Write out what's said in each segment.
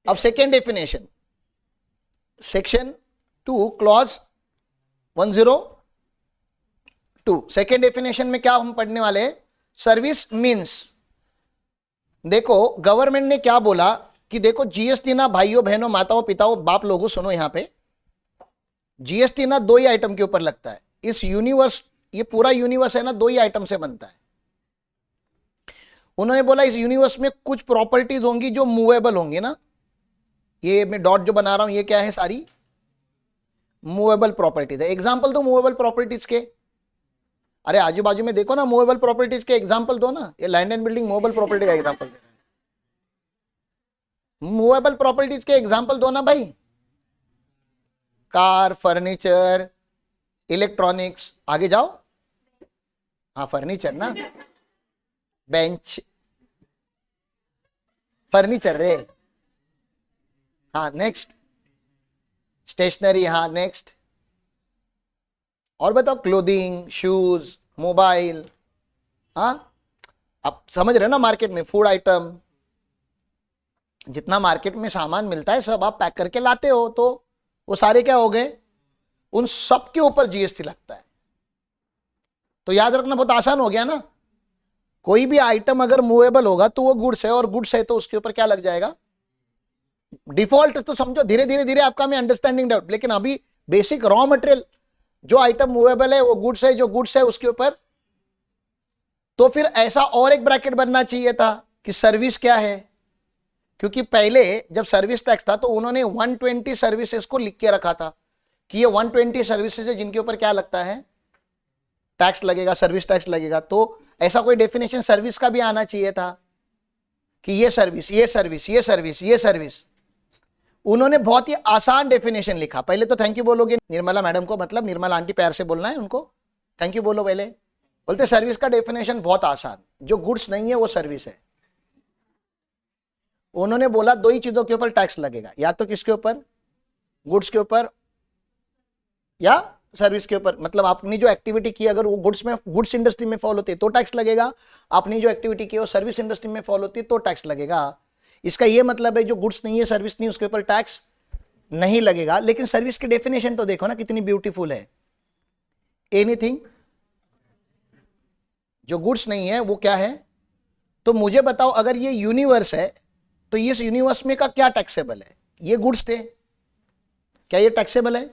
अब second definition, section 2 clause 102, second definition में क्या हम पढ़ने वाले हैं? सर्विस मीन्स, देखो गवर्नमेंट ने क्या बोला कि देखो जीएसटी ना भाइयों बहनों माताओं पिताओं बाप लोगों सुनो, यहां पे जीएसटी ना 2 ही आइटम के ऊपर लगता है। इस यूनिवर्स, ये पूरा यूनिवर्स है ना 2 ही आइटम से बनता है। उन्होंने बोला इस यूनिवर्स में कुछ प्रॉपर्टीज होंगी जो मूवेबल होंगी ना, ये मैं डॉट जो बना रहा हूं ये क्या है? सारी मूवेबल प्रॉपर्टीज है। एग्जांपल दो मूवेबल प्रॉपर्टीज के, अरे आजू बाजू में देखो ना मूवेबल प्रॉपर्टीज के एग्जांपल दो ना। ये land and building movable property का एग्जांपल दे रहा है, मूवेबल प्रॉपर्टीज के एग्जांपल दो ना भाई। कार, फर्नीचर, इलेक्ट्रॉनिक्स, आगे जाओ। हाँ फर्नीचर ना, बेंच फर्नीचर रे। हाँ नेक्स्ट, स्टेशनरी। हाँ नेक्स्ट, और बताओ क्लोथिंग, शूज, मोबाइल। हाँ आप समझ रहे हो ना, मार्केट में फूड आइटम, जितना मार्केट में सामान मिलता है सब आप पैक करके लाते हो, तो वो सारे क्या हो गए? उन सब के ऊपर जीएसटी लगता है। तो याद रखना बहुत आसान हो गया ना, कोई भी आइटम अगर मूवेबल होगा तो वो गुड्स है, और गुड्स है तो उसके ऊपर क्या लग जाएगा? डिफॉल्ट तो समझो, धीरे धीरे धीरे आपका मैं अंडरस्टैंडिंग डेवलप, लेकिन अभी बेसिक रॉ मटेरियल जो आइटम मूवेबल है वो गुड्स है, जो गुड्स है उसके ऊपर। तो फिर ऐसा और एक ब्रैकेट बनना चाहिए था कि सर्विस क्या है, क्योंकि पहले जब सर्विस टैक्स था तो उन्होंने 120 सर्विसेज को लिख के रखा था कि ये 120 सर्विसेज है जिनके ऊपर क्या लगता है? टैक्स लगेगा, सर्विस टैक्स लगेगा। तो ऐसा कोई डेफिनेशन सर्विस का भी आना चाहिए था कि ये सर्विस, ये सर्विस, ये सर्विस, ये सर्विस। उन्होंने बहुत ही आसान डेफिनेशन लिखा। पहले तो थैंक यू बोलोगे निर्मला मैडम को, मतलब निर्मला आंटी प्यार से बोलना है उनको, थैंक यू बोलो पहले। बोलते सर्विस का डेफिनेशन बहुत आसान, जो गुड्स नहीं है वो सर्विस है। उन्होंने बोला 2 ही चीजों के ऊपर टैक्स लगेगा, या तो किसके ऊपर? गुड्स के ऊपर या सर्विस के ऊपर। मतलब आपने जो एक्टिविटी की अगर वो गुड्स इंडस्ट्री में फॉलो होती है तो टैक्स लगेगा, आपने जो एक्टिविटी की वो सर्विस इंडस्ट्री में फॉलो होती है तो टैक्स लगेगा। इसका ये मतलब है जो गुड्स नहीं है, सर्विस नहीं, उसके ऊपर टैक्स नहीं लगेगा। लेकिन सर्विस की डेफिनेशन तो देखो ना कितनी ब्यूटीफुल है। एनीथिंग जो गुड्स नहीं है वो क्या है? तो मुझे बताओ अगर ये यूनिवर्स है तो इस यूनिवर्स में का क्या टैक्सेबल है? ये गुड्स थे, क्या ये टैक्सेबल है?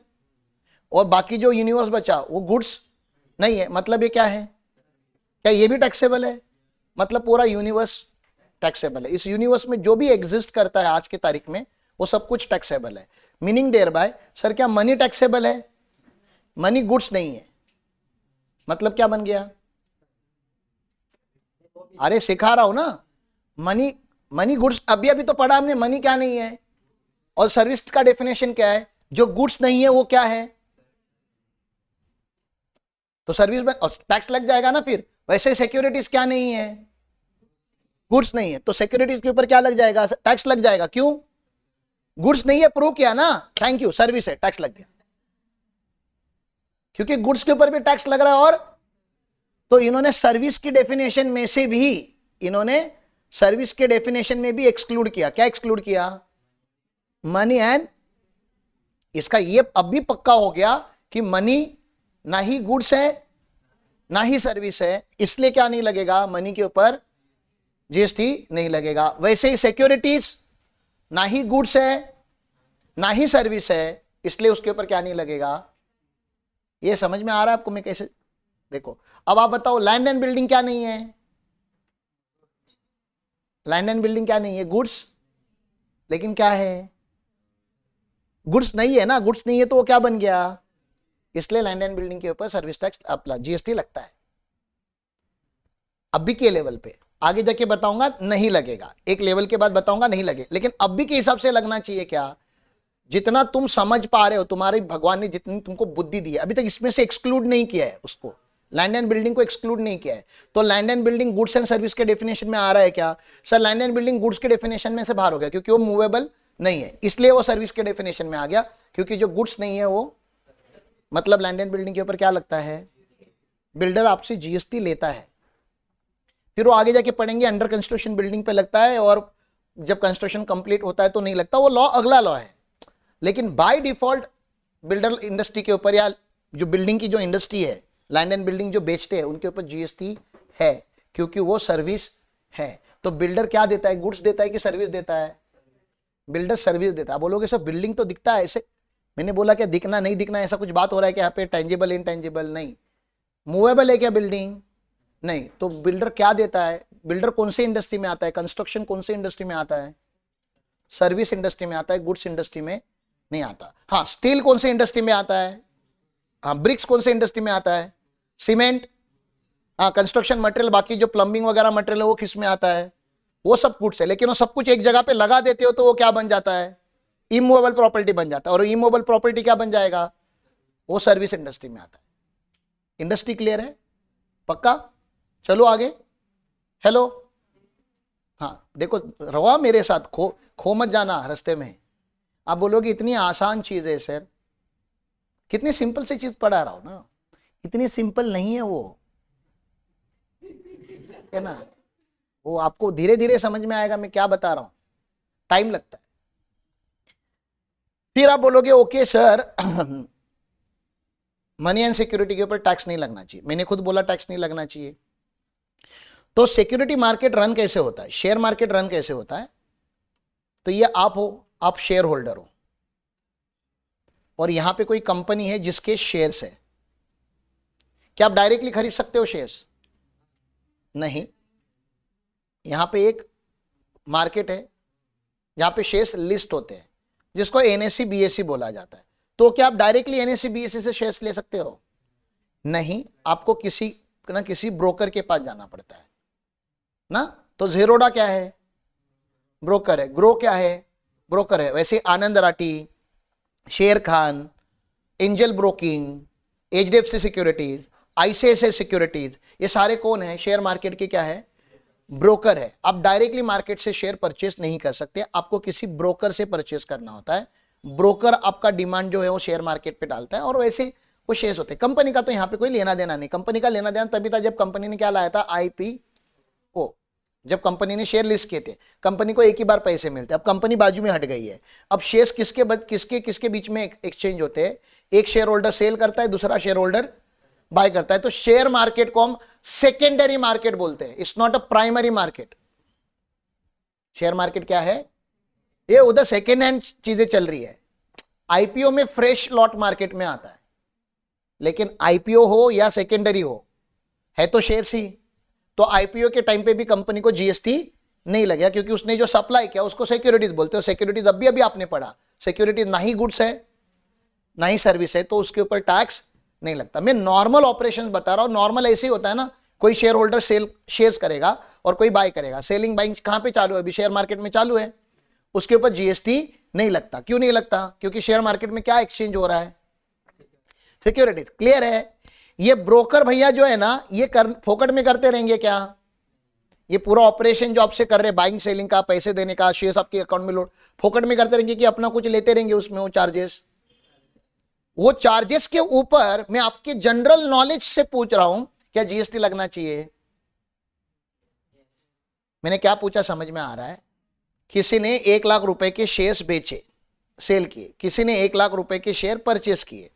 और बाकी जो यूनिवर्स बचा वो गुड्स नहीं है, मतलब ये क्या है? क्या ये भी टैक्सेबल है? मतलब पूरा यूनिवर्स टैक्सेबल है। इस यूनिवर्स में जो भी एग्जिस्ट करता है आज की तारीख में वो सब कुछ टैक्सेबल है। मीनिंग देयर बाय, सर क्या मनी टैक्सेबल है? मनी गुड्स नहीं है, मतलब क्या बन गया? अरे सिखा रहा हूं ना, मनी गुड्स अभी तो पढ़ा हमने, मनी क्या नहीं है। और सर्विस का डेफिनेशन क्या है? जो गुड्स नहीं है वो क्या है? तो सर्विस में टैक्स लग जाएगा ना। फिर वैसे सिक्योरिटीज क्या नहीं है? गुड्स नहीं है, तो सिक्योरिटीज के ऊपर क्या लग जाएगा? टैक्स लग जाएगा। क्यों? गुड्स नहीं है, प्रूव किया ना, थैंक यू, सर्विस है, टैक्स लग गया। क्योंकि गुड्स के ऊपर भी टैक्स लग रहा है। और तो इन्होंने सर्विस की डेफिनेशन में से भी, इन्होंने सर्विस के डेफिनेशन में भी एक्सक्लूड किया। क्या एक्सक्लूड किया? Money and. इसका ये अब भी पक्का हो गया कि मनी ना ही गुड्स है ना ही सर्विस है, इसलिए क्या नहीं लगेगा? मनी के ऊपर जीएसटी नहीं लगेगा। वैसे ही सिक्योरिटीज ना ही गुड्स है ना ही सर्विस है, इसलिए उसके ऊपर क्या नहीं लगेगा? ये समझ में आ रहा है आपको मैं कैसे? देखो अब आप बताओ लैंड एंड बिल्डिंग क्या नहीं है? लैंड एंड बिल्डिंग क्या नहीं है? गुड्स, लेकिन क्या है? गुड्स नहीं है ना, गुड्स नहीं है तो वो क्या बन गया? इसलिए लैंड एंड बिल्डिंग के ऊपर सर्विस टैक्स अपना जीएसटी लगता है अभी के लेवल पे। आगे जाके बताऊंगा नहीं लगेगा, एक लेवल के बाद बताऊंगा नहीं लगे, लेकिन अभी के हिसाब से लगना चाहिए। क्या? जितना तुम समझ पा रहे हो, तुम्हारे भगवान ने जितनी तुमको बुद्धि दी है, अभी तक इसमें से एक्सक्लूड नहीं किया है उसको, लैंड एंड बिल्डिंग को एक्सक्लूड नहीं किया है। तो land and building goods and service के डेफिनेशन में आ रहा है क्या? Sir land and building goods के डेफिनेशन में से बाहर हो गया क्योंकि वो मूवेबल नहीं है, इसलिए वो सर्विस के डेफिनेशन में आ गया। क्योंकि जो गुड्स नहीं है वो मतलब लैंड एंड बिल्डिंग के ऊपर क्या लगता है? बिल्डर आपसे जीएसटी लेता है। फिर वो आगे जाके पढ़ेंगे अंडर कंस्ट्रक्शन बिल्डिंग पे लगता है और जब कंस्ट्रक्शन कंप्लीट होता है तो नहीं लगता, वो लॉ अगला लॉ है। लेकिन बाय डिफॉल्ट बिल्डर इंडस्ट्री के ऊपर या जो बिल्डिंग की जो इंडस्ट्री है, लैंड एंड बिल्डिंग जो बेचते हैं, उनके ऊपर जीएसटी है, क्योंकि वो सर्विस है। तो बिल्डर क्या देता है, गुड्स देता है कि सर्विस देता है? बिल्डर सर्विस देता है। बोलोगे सर बिल्डिंग तो दिखता है ऐसे, मैंने बोला क्या दिखना नहीं दिखना ऐसा कुछ बात हो रहा है कि यहाँ पे टेंजिबल इनटेंजिबल? नहीं। मूवेबल है क्या बिल्डिंग? नहीं। तो बिल्डर क्या देता है? बिल्डर कौन से इंडस्ट्री में आता है? कंस्ट्रक्शन कौन से इंडस्ट्री में आता है? सर्विस इंडस्ट्री में आता है, गुड्स इंडस्ट्री में नहीं आता। हाँ, स्टील कौन से इंडस्ट्री में आता है? हाँ, ब्रिक्स कौन से इंडस्ट्री में आता है? सीमेंट, हाँ, कंस्ट्रक्शन मटेरियल, बाकी जो प्लम्बिंग वगैरह मटेरियल है वो किस में आता है? वो सब गुड्स है। लेकिन वो सब कुछ एक जगह पे लगा देते हो तो वो क्या बन जाता है? इमूवेबल प्रॉपर्टी बन जाता है। और इमूवेबल प्रॉपर्टी क्या बन जाएगा? वो सर्विस इंडस्ट्री में आता है। इंडस्ट्री क्लियर है? पक्का? चलो आगे। हेलो, हाँ देखो, रवा मेरे साथ, खो मत जाना रास्ते में। आप बोलोगे इतनी आसान चीज है सर, कितनी सिंपल सी चीज पढ़ा रहा हूं ना। इतनी सिंपल नहीं है वो, है ना। वो आपको धीरे धीरे समझ में आएगा मैं क्या बता रहा हूं, टाइम लगता है। फिर आप बोलोगे okay sir money and security के ऊपर टैक्स नहीं लगना चाहिए। मैंने खुद बोला टैक्स नहीं लगना चाहिए। तो सिक्योरिटी मार्केट रन कैसे होता है, शेयर मार्केट रन कैसे होता है? तो ये आप हो, आप शेयर होल्डर हो, और यहां पे कोई कंपनी है जिसके शेयर्स है। क्या आप डायरेक्टली खरीद सकते हो शेयर्स? नहीं। यहां पे एक मार्केट है जहां पे शेयर्स लिस्ट होते हैं, जिसको एनएससी बीएससी बोला जाता है। तो क्या आप डायरेक्टली एनएससी बीएससी से शेयर्स ले सकते हो? नहीं, आपको किसी ना किसी ब्रोकर के पास जाना पड़ता है ना। तो ज़ीरोधा क्या है? ब्रोकर है। ग्रो क्या है? ब्रोकर है। वैसे आनंद राठी, शेर Khan, angel broking, HDFC securities, ICICI securities, ये सारे कौन है? शेयर मार्केट के क्या है? ब्रोकर है। आप डायरेक्टली मार्केट से शेयर परचेस नहीं कर सकते, आपको किसी ब्रोकर से परचेस करना होता है। ब्रोकर आपका डिमांड जो है वो शेयर मार्केट पे डालता है, और वैसे वो शेयर्स होते हैं। कंपनी का तो यहाँ पे कोई लेना देना नहीं। कंपनी का लेना देना तभी था जब कंपनी ने क्या लाया था? आईपीओ। जब कंपनी ने शेयर लिस्ट किए थे, कंपनी को एक ही बार पैसे मिलते। अब कंपनी बाजू में हट गई है, अब शेयर्स किसके बीच में एक्सचेंज होते हैं? एक शेयर होल्डर सेल करता है, दूसरा शेयर होल्डर बाय करता है। तो शेयर मार्केट को हम सेकेंडरी मार्केट बोलते हैं, it's not a primary market. Share market क्या है? ये उधर सेकेंड हैंड चीजें चल रही है। आईपीओ में फ्रेश लॉट मार्केट में आता है, लेकिन आईपीओ हो या सेकेंडरी हो, है तो शेयर्स ही। तो आईपीओ के टाइम पे भी कंपनी को जीएसटी नहीं लगेगा, क्योंकि उसने जो सप्लाई किया उसको सिक्योरिटीज बोलते हो। सिक्योरिटीज अभी आपने पढ़ा, सिक्योरिटीज ना ही गुड्स है ना ही सर्विस है, तो उसके ऊपर टैक्स नहीं लगता। मैं नॉर्मल ऑपरेशंस बता रहा हूं। नॉर्मल ऐसे ही होता है ना, कोई शेयर होल्डर शेयर्स करेगा और कोई बाय करेगा। सेलिंग बाइंग कहां पे चालू है? अभी शेयर मार्केट में चालू है, उसके ऊपर जीएसटी नहीं लगता। क्यों नहीं लगता? क्योंकि शेयर मार्केट में क्या एक्सचेंज हो रहा है? सिक्योरिटीज। क्लियर है? ये ब्रोकर भैया जो है ना, ये फोकट में करते रहेंगे क्या? ये पूरा ऑपरेशन जो आपसे कर रहे, बाइंग सेलिंग का, पैसे देने का, शेयर्स आपके अकाउंट में लोड, फोकट में करते रहेंगे कि अपना कुछ लेते रहेंगे उसमें वो चार्जेस के ऊपर मैं आपके जनरल नॉलेज से पूछ रहा हूं, क्या जीएसटी लगना चाहिए? मैंने क्या पूछा समझ में आ रहा है? किसी ने 1 लाख रुपए के शेयर्स बेचे, सेल किए, किसी ने 1 लाख रुपए के शेयर परचेस किए,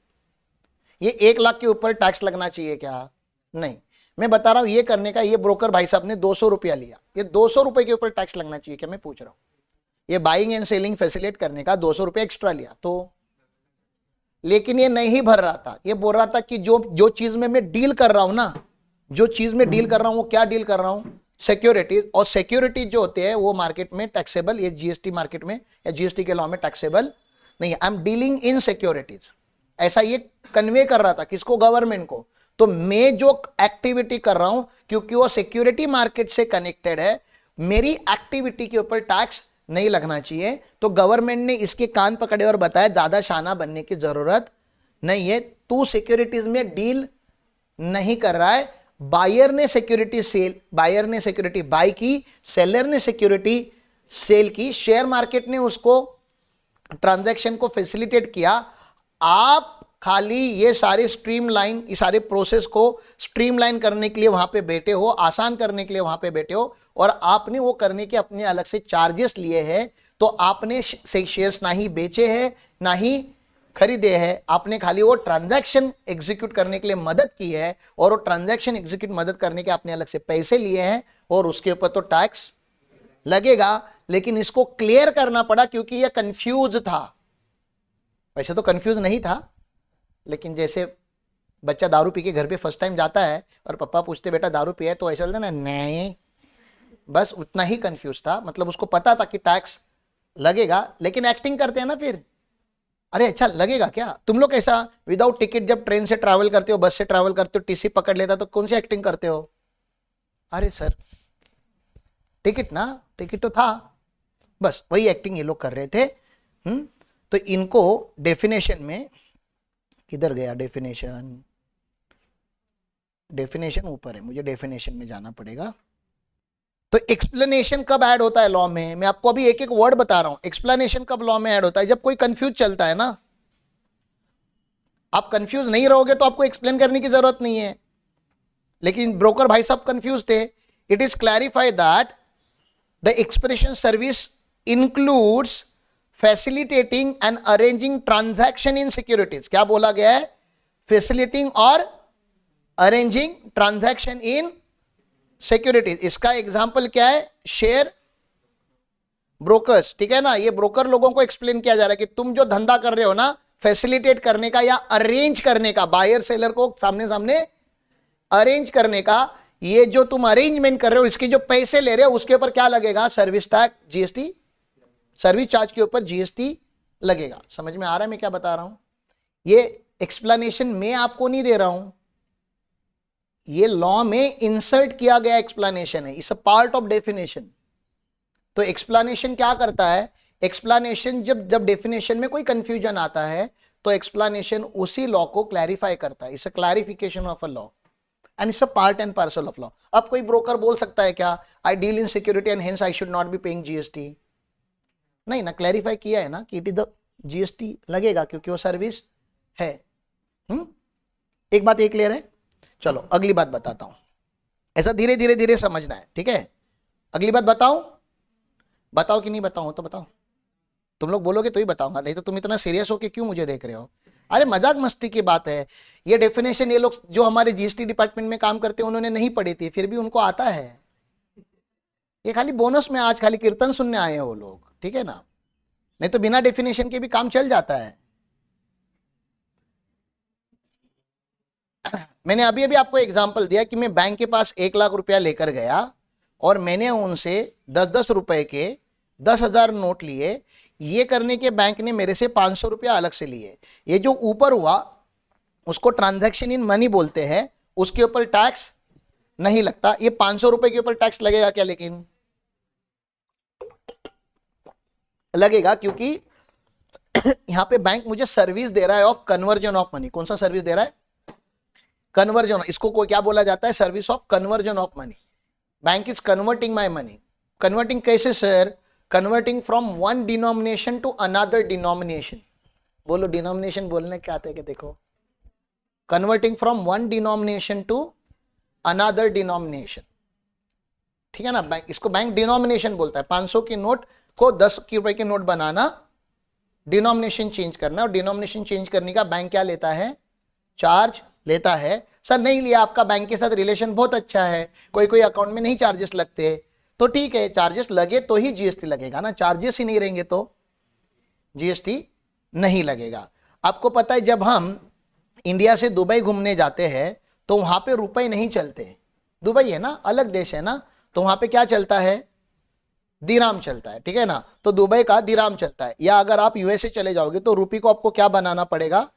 ये 1 लाख के ऊपर टैक्स लगना चाहिए क्या? नहीं। मैं बता रहा हूं ये करने का, ये ब्रोकर भाई साहब ने 200 रुपया लिया, ये 200 रुपए के ऊपर टैक्स लगना चाहिए क्या? मैं पूछ रहा हूं। ये बाइंग एंड सेलिंग फैसिलिटेट करने का 200 रुपया एक्स्ट्रा लिया तो, लेकिन ये नहीं भर रहा था। ये बोल रहा था कि जो चीज में मैं डील कर रहा हूं ना, जो चीज में डील कर रहा हूं वो क्या डील कर रहा हूं? सिक्योरिटीज। और सिक्योरिटीज जो होते हैं वो मार्केट में टैक्सेबल, ये जीएसटी मार्केट में या जीएसटी के लॉ में टैक्सेबल नहीं है। I am dealing in securities, ऐसा ये कन्वे कर रहा था। किसको? गवर्नमेंट को। तो मैं जो एक्टिविटी कर रहा हूं, क्योंकि वो सिक्योरिटी मार्केट से कनेक्टेड है, मेरी एक्टिविटी के ऊपर टैक्स नहीं लगना चाहिए। तो गवर्नमेंट ने इसके कान पकड़े और बताया ज्यादा शाना बनने की जरूरत नहीं है, तू सिक्योरिटीज में डील नहीं कर रहा है। बायर ने सिक्योरिटी बाय की, सेलर ने सिक्योरिटी सेल की, शेयर मार्केट ने उसको ट्रांजैक्शन को फैसिलिटेट किया। आप खाली ये सारे स्ट्रीमलाइन, ये सारे प्रोसेस को स्ट्रीमलाइन करने के लिए वहां पे बैठे हो, आसान करने के लिए वहां पे बैठे हो, और आपने वो करने के अपने अलग से चार्जेस लिए हैं। तो आपने शेयर्स ना ही बेचे हैं ना ही खरीदे हैं, आपने खाली वो ट्रांजैक्शन एग्जीक्यूट करने के लिए मदद की है, और वो ट्रांजैक्शन एग्जीक्यूट मदद करने के आपने अलग से पैसे लिए हैं, और उसके ऊपर तो टैक्स लगेगा। लेकिन इसको क्लियर करना पड़ा क्योंकि ये कंफ्यूज था। वैसे तो कंफ्यूज नहीं था, लेकिन जैसे बच्चा दारू पी के घर पे फर्स्ट टाइम जाता है और पापा पूछते बेटा दारू पिया है, तो ऐसा चलता ना, नहीं, बस उतना ही कंफ्यूज था। मतलब उसको पता था कि टैक्स लगेगा, लेकिन एक्टिंग करते हैं ना फिर, अरे अच्छा लगेगा क्या। तुम लोग ऐसा विदाउट टिकट जब ट्रेन से ट्रैवल करते हो, बस से ट्रैवल करते हो, टीसी पकड़ लेता तो कौन सी एक्टिंग करते हो, अरे सर टिकट ना, टिकट तो था, बस वही एक्टिंग ये लोग कर रहे थे। तो इनको डेफिनेशन में, किधर गया डेफिनेशन, डेफिनेशन ऊपर है, मुझे डेफिनेशन में जाना पड़ेगा। तो एक्सप्लेनेशन कब ऐड होता है लॉ में, मैं आपको अभी एक एक वर्ड बता रहा हूं। एक्सप्लेनेशन कब लॉ में ऐड होता है, जब कोई कंफ्यूज चलता है ना। आप कंफ्यूज नहीं रहोगे तो आपको एक्सप्लेन करने की जरूरत नहीं है, लेकिन ब्रोकर भाई साहब कंफ्यूज थे। It is clarified that the expression service includes facilitating and arranging transaction in securities. क्या बोला गया है, फैसिलिटेटिंग और अरेंजिंग ट्रांजैक्शन इन सिक्योरिटीज। इसका एग्जांपल क्या है, शेयर ब्रोकर्स, ठीक है ना। ये ब्रोकर लोगों को एक्सप्लेन किया जा रहा है कि तुम जो धंधा कर रहे हो ना, फैसिलिटेट करने का या अरेंज करने का, बायर सेलर को सामने सामने अरेंज करने का, ये जो तुम अरेंजमेंट कर रहे हो, इसके जो पैसे ले रहे हो उसके ऊपर क्या लगेगा, service tax, GST, service charge के ऊपर जीएसटी लगेगा। समझ में आ रहा है मैं क्या बता रहा हूं। ये एक्सप्लेनेशन मैं आपको नहीं दे रहा हूं, ये लॉ में इंसर्ट किया गया एक्सप्लेनेशन है, it's a part of definition. तो एक्सप्लेनेशन क्या करता है, एक्सप्लेनेशन जब जब डेफिनेशन में कोई कंफ्यूजन आता है तो एक्सप्लेनेशन उसी लॉ को क्लैरिफाई करता है। It's a clarification of a law and it's a part and parcel of law. अब कोई ब्रोकर बोल सकता है क्या, I deal in security and hence I should not be paying GST, नहीं ना, क्लैरिफाई किया है ना कि इट इज द जीएसटी लगेगा क्योंकि वो सर्विस है। एक बात ये क्लियर है। चलो अगली बात बताता हूं, ऐसा धीरे धीरे धीरे समझना है, ठीक है। अगली बात बताऊं, बताओ कि नहीं बताऊं, तो बताओ, तुम लोग बोलोगे तो ही बताऊंगा, नहीं तो तुम इतना सीरियस हो कि क्यों मुझे देख रहे हो। अरे मजाक मस्ती की बात है। ये डेफिनेशन ये लोग जो हमारे जीएसटी डिपार्टमेंट में काम करते हैं उन्होंने नहीं पढ़ी थी, फिर भी उनको आता है। ये खाली बोनस में आज खाली कीर्तन सुनने आए हैं वो लोग, ठीक है ना, नहीं तो बिना डेफिनेशन के भी काम चल जाता है। मैंने अभी अभी आपको एग्जांपल दिया कि मैं बैंक के पास 1 लाख रुपया लेकर गया और मैंने उनसे 10-10 रुपए के 10,000 नोट लिए। ये करने के बैंक ने मेरे से 500 रुपया अलग से लिए। ये जो ऊपर हुआ उसको ट्रांजैक्शन इन मनी बोलते हैं, उसके ऊपर टैक्स नहीं लगता। ये 500 रुपए के ऊपर टैक्स लगेगा क्या, लेकिन लगेगा क्योंकि यहां पे बैंक मुझे सर्विस दे रहा है ऑफ कन्वर्जन ऑफ मनी। कौन सा सर्विस दे रहा है, कन्वर्जन। इसको कोई क्या बोला जाता है, service of conversion of money. Bank is converting my money. Converting कैसे sir, converting from one denomination to another denomination. बोलो डिनोमिनेशन बोलने क्या आते हैं, देखो, converting from one denomination to another denomination, ठीक है ना। बैंक, इसको बैंक डिनोमिनेशन बोलता है। 500 के नोट को 10 रुपए के नोट बनाना, डिनोमिनेशन चेंज करना, और डिनोमिनेशन चेंज करने का बैंक क्या लेता है, चार्ज लेता है। सर नहीं लिया, आपका बैंक के साथ रिलेशन बहुत अच्छा है, कोई कोई अकाउंट में नहीं चार्जेस लगते, तो ठीक है, चार्जेस लगे तो ही जीएसटी लगेगा ना, चार्जेस ही नहीं रहेंगे तो जीएसटी नहीं लगेगा। आपको पता है जब हम इंडिया से दुबई घूमने जाते हैं तो वहां पे रुपए नहीं चलते। दुबई है ना, अलग देश है ना, तो वहां पे क्या चलता है, दिराम चलता है, ठीक है ना। तो दुबई का दिराम चलता है। या अगर आप यूएसए चले जाओगे तो रुपये को आपको क्या बनाना पड़ेगा,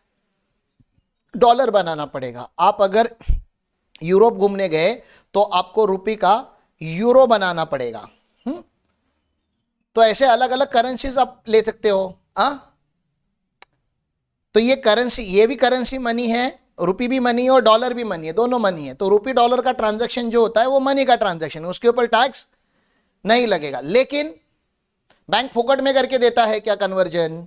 डॉलर बनाना पड़ेगा। आप अगर यूरोप घूमने गए तो आपको रुपये का यूरो बनाना पड़ेगा। तो ऐसे अलग अलग करेंसीज आप ले सकते हो। तो ये करेंसी, ये भी करेंसी मनी है, रुपये भी मनी है और डॉलर भी मनी है, दोनों मनी है। तो रुपये डॉलर का ट्रांजैक्शन जो होता है वो मनी का ट्रांजैक्शन है, उसके ऊपर टैक्स नहीं लगेगा। लेकिन बैंक फोकट में करके देता है क्या कन्वर्जन,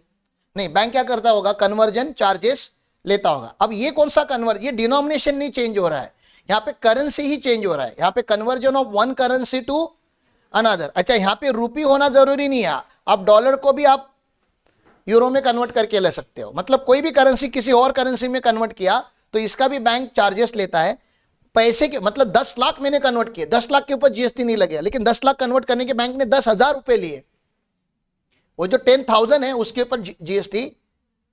नहीं, बैंक क्या करता होगा, कन्वर्जन चार्जेस लेता होगा। अब ये कौन सा कन्वर्ट, ये डिनोमिनेशन नहीं चेंज हो रहा है, यहाँ पे करेंसी ही चेंज हो रहा है, यहाँ पे conversion of one currency to another. अच्छा, यहाँ पे रुपी होना जरूरी नहीं है, आप डॉलर को भी आप यूरो में कन्वर्ट करके ले सकते हो। मतलब कोई भी करेंसी किसी और करेंसी में कन्वर्ट किया तो इसका भी बैंक चार्जेस लेता है पैसे के। मतलब 10 लाख मैंने कन्वर्ट किए, 10 लाख के ऊपर जीएसटी नहीं लगेगा, लेकिन 10 लाख कन्वर्ट करने के बैंक ने 10,000 रुपए लिए, वो जो 10,000 है उसके ऊपर जीएसटी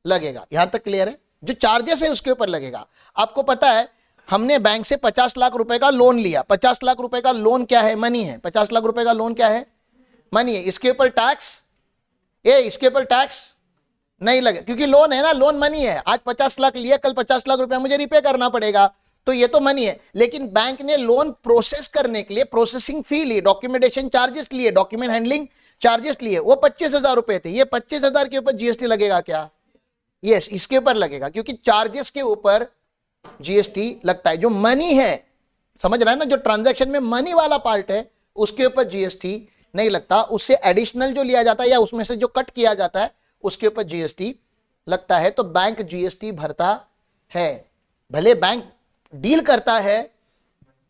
लगेगा। यहां तक क्लियर है? जो चार्जेस है उसके ऊपर लगेगा। आपको पता है हमने बैंक से 50 लाख रुपए का लोन लिया, 50 लाख रुपए का लोन क्या है? मनी है। 50 लाख रुपए का लोन क्या है? मनी है। इसके ऊपर टैक्स, इसके ऊपर टैक्स नहीं लगे क्योंकि लोन है ना, लोन मनी है। आज 50 लाख लिया, कल 50 लाख रुपया मुझे रिपे करना पड़ेगा, तो ये तो मनी है। लेकिन बैंक ने लोन प्रोसेस करने के लिए प्रोसेसिंग फी ली, डॉक्यूमेंटेशन चार्जेस लिए, डॉक्यूमेंट हैंडलिंग चार्जेस लिए, वो 25,000 रुपए थे। ये 25,000 के ऊपर जीएसटी लगेगा क्या? यस, इसके ऊपर लगेगा क्योंकि चार्जेस के ऊपर जीएसटी लगता है। जो मनी है, समझ रहा है ना, जो ट्रांजैक्शन में मनी वाला पार्ट है उसके ऊपर जीएसटी नहीं लगता। उससे एडिशनल जो लिया जाता है या उसमें से जो कट किया जाता है उसके ऊपर जीएसटी लगता है। तो बैंक जीएसटी भरता है। भले बैंक डील करता है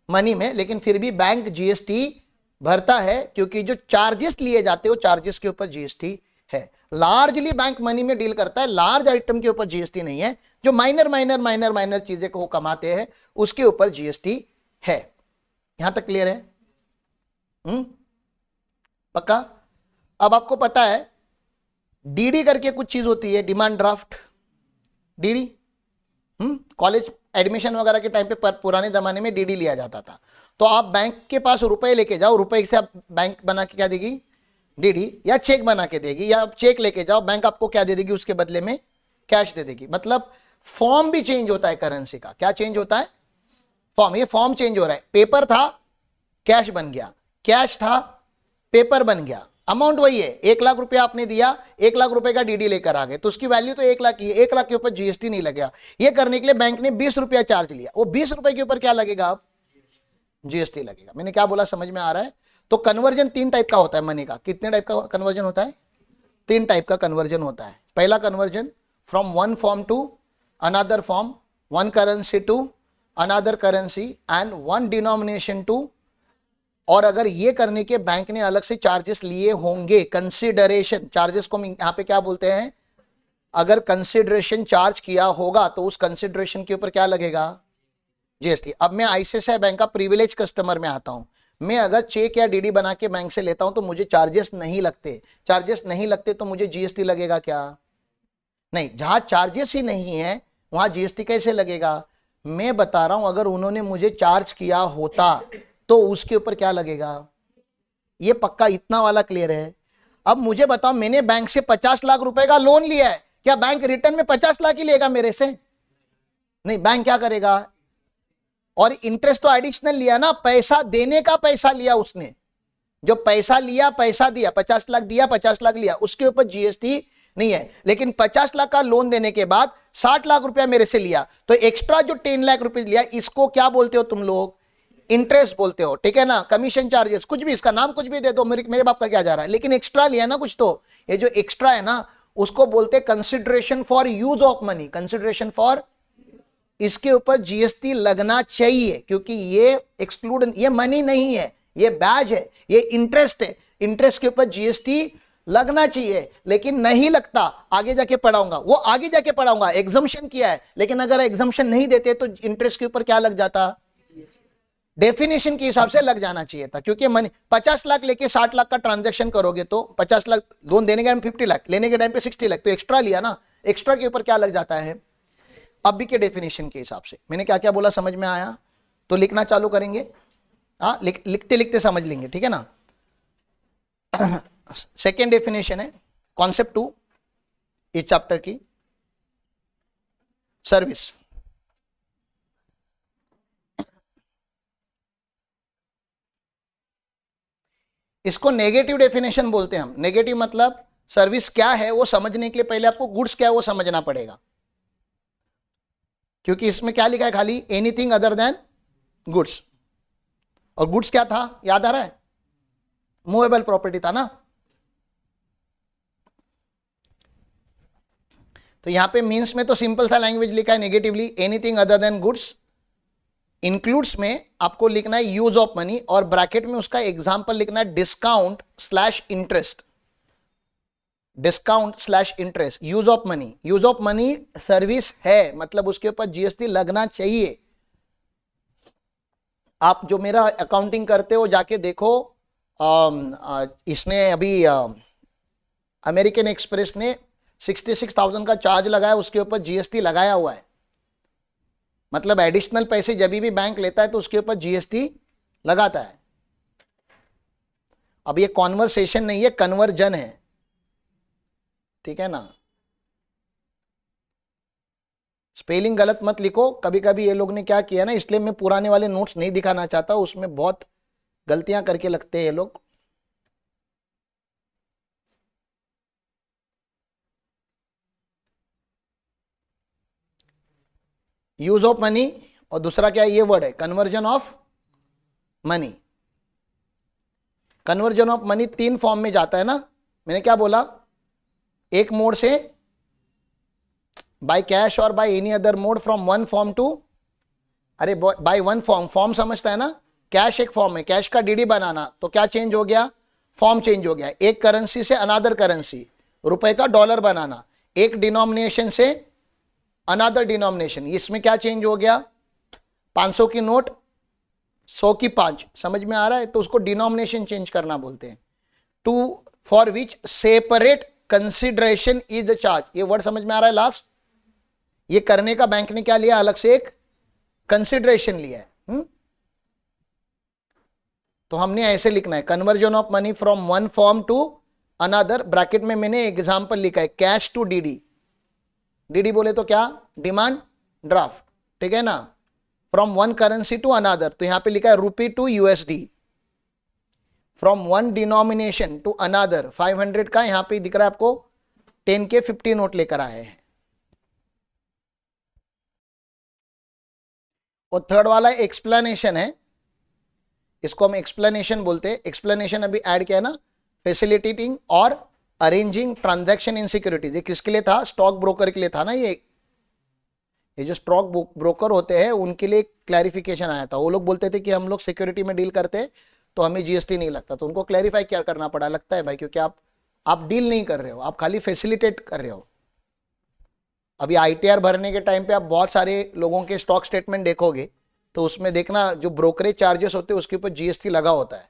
मनी में, लेकिन फिर भी बैंक जीएसटी भरता है क्योंकि जो चार्जेस लिए जाते हैं वो चार्जेस के ऊपर जीएसटी है। लार्जली बैंक मनी में डील करता है, लार्ज आइटम के ऊपर जीएसटी नहीं है। जो माइनर चीजें को कमाते हैं उसके ऊपर जीएसटी है। यहां तक क्लियर है? पक्का? अब आपको पता है डीडी करके कुछ चीज होती है, demand draft, DD. College admission वगैरह के टाइम पे पुराने जमाने में डीडी लिया जाता था। तो आप बैंक के पास रुपए लेके जाओ, रुपए से आप बैंक बना के क्या देगी? डीडी, या चेक बना के देगी, या आप चेक लेके जाओ, बैंक आपको क्या दे देगी? उसके बदले में कैश दे देगी। मतलब फॉर्म भी चेंज होता है करेंसी का। क्या चेंज होता है? फॉर्म। ये फॉर्म चेंज हो रहा है। पेपर था, कैश बन गया, कैश था, पेपर बन गया। अमाउंट वही है, 1 लाख रुपया आपने दिया, 1 लाख रुपए का डीडी लेकर आ गए, तो उसकी वैल्यू तो 1 लाख की है, 1 लाख के ऊपर जीएसटी नहीं लगेगा। ये करने के लिए बैंक ने 20 रुपया चार्ज लिया, वो 20 रुपए के ऊपर क्या लगेगा? अब जीएसटी लगेगा। मैंने क्या बोला, समझ में आ रहा है? तो कन्वर्जन 3 टाइप का होता है मनी का। कितने टाइप का कन्वर्जन होता है? 3 टाइप का कन्वर्जन होता है। पहला conversion from one form to another form, one currency to another currency, and one denomination to. और अगर ये करने के बैंक ने अलग से चार्जेस लिए होंगे, कंसिडरेशन चार्जेस को यहां पे क्या बोलते हैं? अगर कंसिडरेशन चार्ज किया होगा तो उस कंसिडरेशन के ऊपर क्या लगेगा? जीएसटी। अब मैं आईसीआईसीआई बैंक का प्रिविलेज कस्टमर में आता हूं, मैं अगर चेक या डीडी बना के बैंक से लेता हूं तो मुझे चार्जेस नहीं लगते। चार्जेस नहीं लगते तो मुझे जीएसटी लगेगा क्या? नहीं। जहां चार्जेस ही नहीं है वहां जीएसटी कैसे लगेगा? मैं बता रहा हूं, अगर उन्होंने मुझे चार्ज किया होता तो उसके ऊपर क्या लगेगा? ये पक्का इतना वाला क्लियर है? अब मुझे बताओ, मैंने बैंक से 50 लाख रुपए का लोन लिया है, क्या बैंक रिटर्न में 50 लाख ही लेगा मेरे से? नहीं। बैंक क्या करेगा? और इंटरेस्ट तो एडिशनल लिया ना, पैसा देने का पैसा लिया उसने, जो पैसा लिया, पैसा दिया, 50 लाख दिया, 50 लाख लिया, उसके ऊपर जीएसटी नहीं है। लेकिन 50 लाख का लोन देने के बाद 60 लाख रुपया मेरे से लिया, तो एक्स्ट्रा जो 10 लाख रुपए लिया, इसको क्या बोलते हो तुम लोग? इंटरेस्ट बोलते हो, ठीक है ना? कमीशन चार्जेस, कुछ भी, इसका नाम कुछ भी दे दो, मेरे बाप का क्या जा रहा है, लेकिन एक्स्ट्रा लिया ना कुछ, तो ये जो एक्स्ट्रा है ना उसको बोलते हैं consideration for use of money, consideration for. इसके ऊपर जीएसटी लगना चाहिए क्योंकि ये एक्सक्लूड, ये मनी नहीं है, ये बैज है, ये इंटरेस्ट है। इंटरेस्ट के ऊपर जीएसटी लगना चाहिए, लेकिन नहीं लगता। आगे जाके पढ़ाऊंगा, वो आगे जाके पढ़ाऊंगा। एग्जम्पशन किया है, लेकिन अगर एग्जम्पशन नहीं देते तो इंटरेस्ट के ऊपर क्या लग जाता? डेफिनेशन के हिसाब से लग जाना चाहिए था, क्योंकि मनी 50 लाख लेके 60 लाख का ट्रांजैक्शन करोगे तो 50 लाख लोन देने के टाइम 50 लाख, लेने के टाइम पे 60 लाख, तो एक्स्ट्रा लिया ना, एक्स्ट्रा के ऊपर क्या लग जाता है? अभी के डेफिनेशन के हिसाब से। मैंने क्या क्या बोला, समझ में आया? तो लिखना चालू करेंगे, हाँ, लिखते लिखते समझ लेंगे, ठीक है ना? सेकेंड डेफिनेशन है कॉन्सेप्ट 2 इस चैप्टर की, सर्विस। इसको नेगेटिव डेफिनेशन बोलते हैं हम। नेगेटिव मतलब सर्विस क्या है वो समझने के लिए पहले आपको गुड्स क्या है वो समझना पड़ेगा, क्योंकि इसमें क्या लिखा है? खाली एनीथिंग अदर देन गुड्स। और गुड्स क्या था, याद आ रहा है? मूवेबल प्रॉपर्टी था ना। तो यहाँ पे मीन्स में तो सिंपल सा लैंग्वेज लिखा है negatively, anything other than goods. Includes में आपको लिखना है यूज ऑफ मनी, और ब्रैकेट में उसका एग्जाम्पल लिखना है discount slash interest, discount slash interest, use of money. Use of money service है, मतलब उसके ऊपर जीएसटी लगना चाहिए। आप जो मेरा अकाउंटिंग करते हो जाके देखो, इसने अभी अमेरिकन एक्सप्रेस ने 66,000 का चार्ज लगाया, उसके ऊपर जीएसटी लगाया हुआ है। मतलब एडिशनल पैसे जब भी बैंक लेता है तो उसके ऊपर जीएसटी लगाता है। अब ये कॉन्वर्सेशन नहीं है, कन्वर्जन है, ठीक है ना। स्पेलिंग गलत मत लिखो। कभी कभी ये लोग ने क्या किया ना, इसलिए मैं पुराने वाले नोट्स नहीं दिखाना चाहता, उसमें बहुत गलतियां करके लगते हैं ये लोग। यूज ऑफ मनी, और दूसरा क्या है, ये वर्ड है conversion of money. Conversion of money 3 form में जाता है ना, मैंने क्या बोला, एक मोड से बाय कैश और by any other mode from one form to, अरे बाय वन फॉर्म, फॉर्म समझता है ना, कैश एक फॉर्म है, कैश का डीडी बनाना तो क्या चेंज हो गया, फॉर्म चेंज हो गया। एक करेंसी से अनदर करेंसी, रुपए का डॉलर बनाना, एक डिनोमिनेशन से अनदर डिनोमिनेशन, इसमें क्या चेंज हो गया, 500 की नोट 100 की 5, समझ में आ रहा है, तो उसको डिनोमिनेशन चेंज करना बोलते हैं। To for which separate consideration is the charge, ये वर्ड समझ में आ रहा है लास्ट। ये करने का बैंक ने क्या लिया, अलग से एक कंसिडरेशन लिया है। तो हमने ऐसे लिखना है conversion of money from one form to another, bracket में मैंने एग्जांपल लिखा है कैश टू डीडी। डीडी बोले तो क्या, डिमांड ड्राफ्ट, ठीक है ना। From one currency to another, तो यहां पे लिखा है rupee to USD. From one denomination to another, 500 का यहां पे दिख रहा है आपको 10 के 50 नोट लेकर आए हैं। और थर्ड वाला एक्सप्लेनेशन है, इसको हम एक्सप्लेनेशन बोलते हैं। एक्सप्लेनेशन अभी ऐड किया ना, फैसिलिटेटिंग और अरेंजिंग ट्रांजैक्शन इन सिक्योरिटीज। ये किसके लिए था, स्टॉक ब्रोकर के लिए था ना। ये जो स्टॉक ब्रोकर होते हैं उनके लिए क्लैरिफिकेशन आया था। वो लोग बोलते थे कि हम लोग सिक्योरिटी में डील करते हैं तो हमें जीएसटी नहीं लगता, तो उनको क्लैरिफाई क्या करना पड़ा, लगता है भाई, क्योंकि आप डील नहीं कर रहे हो, आप खाली फैसिलिटेट कर रहे हो। अभी आईटीआर भरने के टाइम पे आप बहुत सारे लोगों के स्टॉक स्टेटमेंट देखोगे तो उसमें देखना जो ब्रोकरेज चार्जेस होते हैं उसके ऊपर जीएसटी लगा होता है।